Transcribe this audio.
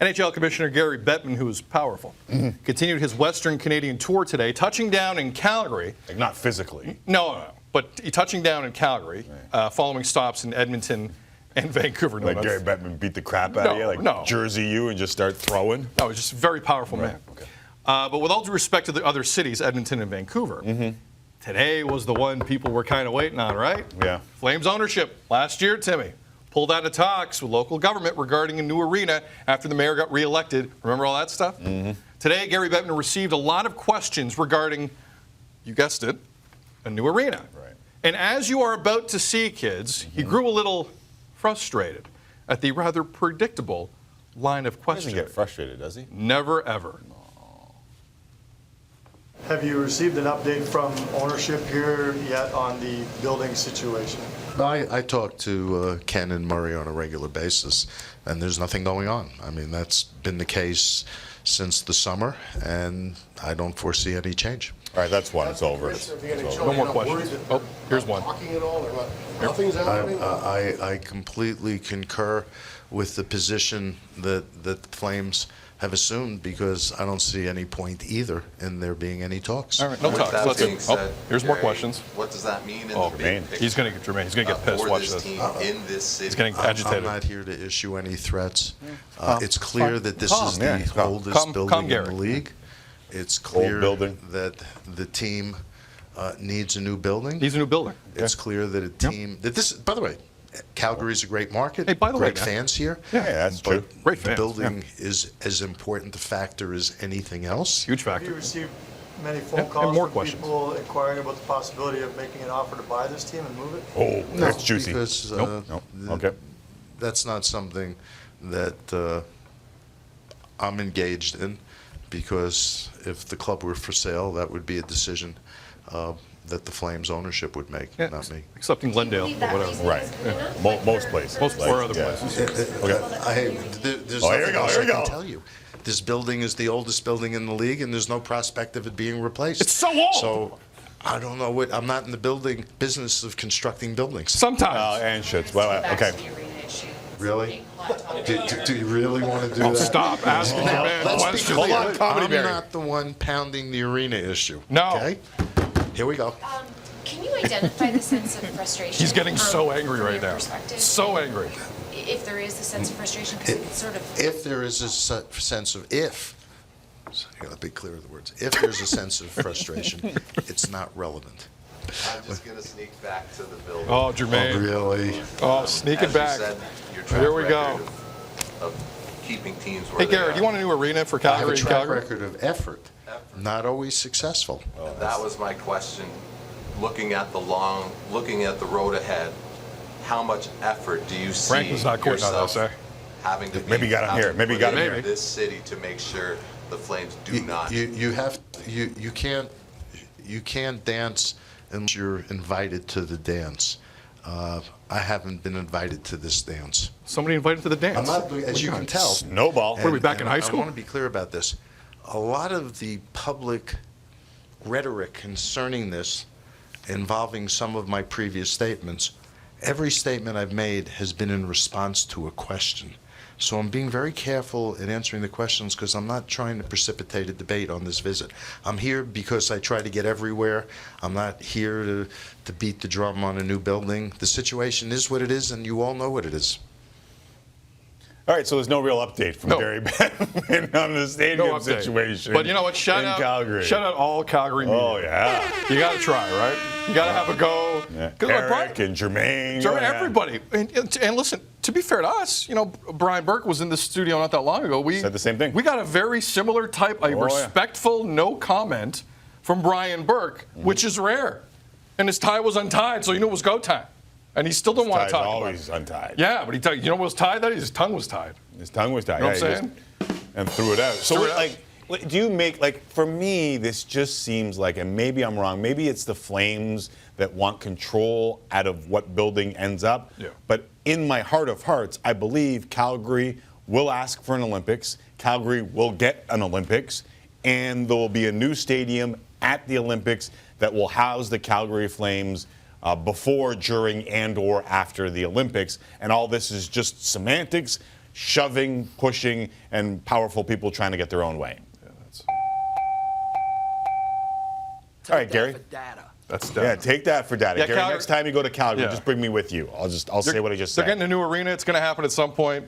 NHL Commissioner Gary Bettman, who is powerful, continued his Western Canadian tour today, touching down in Calgary. Like not physically. No, but touching down in Calgary, following stops in Edmonton and Vancouver. Like Gary Bettman beat the crap out of you, like jersey you and just start throwing? No, he's just a very powerful man. Okay. But with all due respect to the other cities, Edmonton and Vancouver, today was the one people were kind of waiting on, right? Yeah. Flames ownership. Last year, Timmy pulled out of talks with local government regarding a new arena after the mayor got reelected. Remember all that stuff? Today, Gary Bettman received a lot of questions regarding, you guessed it, a new arena. Right. And as you are about to see, kids, he grew a little frustrated at the rather predictable line of He questioning. doesn't get frustrated, does he? Never, ever. Have you received an update from ownership here yet on the building situation? I talk to Ken and Murray on a regular basis, and there's nothing going on. I mean, that's been the case since the summer, and I don't foresee any change. All right, that's one. It's over. No more questions. Oh, here's one. Talking at all or what? Nothing's happening? I completely concur with the position that the Flames have assumed, because I don't see any point either in there being any talks. All right, no talks. That being said, here's more Gary, questions. What does that mean in Oh, the Jermaine. big picture? He's going to get Jermaine. He's going to get pissed. for Watch this this. team in this city? He's getting I'm agitated. not here to issue any threats. It's clear that this is Yeah, the calm. oldest Calm, building in Gary. the league. It's clear building. that the team needs a new building. He's a new builder. It's clear that a team that this. By the way, Calgary's a great market. Hey, by the way, great man. fans here. Yeah, that's true. But Great the fans, building is as important a factor as anything else. Huge Have you factor. received many Yeah, phone and calls more from questions. people inquiring about the possibility of making an offer to buy this team and move it? Oh, that's juicy. Because Nope. Okay. that's not something that I'm engaged in, because if the club were for sale, that would be a decision that the Flames ownership would make, Yeah, not me. except in Glendale or whatever. Right. Most places. Most Like, or other yeah. places. There's Oh, here nothing we go, else here I we can go. tell you. This building is the oldest building in the league, and there's no prospect of it being replaced. It's so old. So I don't know what. I'm not in the building business of constructing buildings. Sometimes. And shits. Well, okay. Really? Do you really want to do that? Stop asking your man Let's be questions. clear. Hold on, Comedy I'm Barry. not the one pounding the arena issue. No. Okay? Here we go. Can you identify the sense of frustration? He's getting so angry from right your now. perspective? So angry. If there is a sense of frustration, because it's sort of. If there is a sense of so you gotta be clear with the words. If there's a sense of frustration, it's not relevant. I'm just going to sneak back to the building. Oh, Jermaine. Really? Oh, sneaking As you back. said, your track Here we go. record of keeping teams where Hey, they Gary, are. do you want a new arena for I have a Calgary and track Calgary? record of effort, not always successful. That was my question. Looking at the road ahead, how much effort do you see Franklin's not quitting on yourself us, eh? having to Maybe he got him here. Maybe he got him here. this city to make sure the Flames do not. You can't dance unless you're invited to the dance. I haven't been invited to this dance. Somebody invited to the dance. I'm not, as you can tell. Snowball. What are we, back in high school? I want to be clear about this. A lot of the public rhetoric concerning this, involving some of my previous statements, every statement I've made has been in response to a question. So I'm being very careful in answering the questions, because I'm not trying to precipitate a debate on this visit. I'm here because I try to get everywhere. I'm not here to beat the drum on a new building. The situation is what it is, and you all know what it is. All right, so there's no real update from No. Gary Bettman on the stadium No update. situation. But you know what? Shout in out Calgary. all Calgary media. Oh, yeah. You got to try, right? You got to have a go. Yeah. 'Cause, Eric and Jermaine. Sure, oh, yeah. everybody. And listen, to be fair to us, Brian Burke was in the studio not that long ago. We Said the same thing. We got a very similar type, a yeah. respectful no comment from Brian Burke, which is rare. And his tie was untied, so you knew it was go time. And he still didn't want Tie's to talk about always it. untied. Yeah, but you know what was tied? That his tongue was tied. His tongue was tied. You know what Yeah, I'm he just- and threw it out. So, Threw it out. like, do you make, for me, this just seems like, and maybe I'm wrong, maybe it's the Flames that want control out of what building ends up. Yeah. But in my heart of hearts, I believe Calgary will ask for an Olympics. Calgary will get an Olympics. And there will be a new stadium at the Olympics that will house the Calgary Flames before, during, and or after the Olympics. And all this is just semantics. shoving, pushing, and powerful people trying to get their own way. All right, Gary. That's Yeah, take that for data. Yeah, Gary, Calgary- next time you go to Calgary, Yeah. just bring me with you. I'll say what I just said. They're getting a new arena. It's going to happen at some point.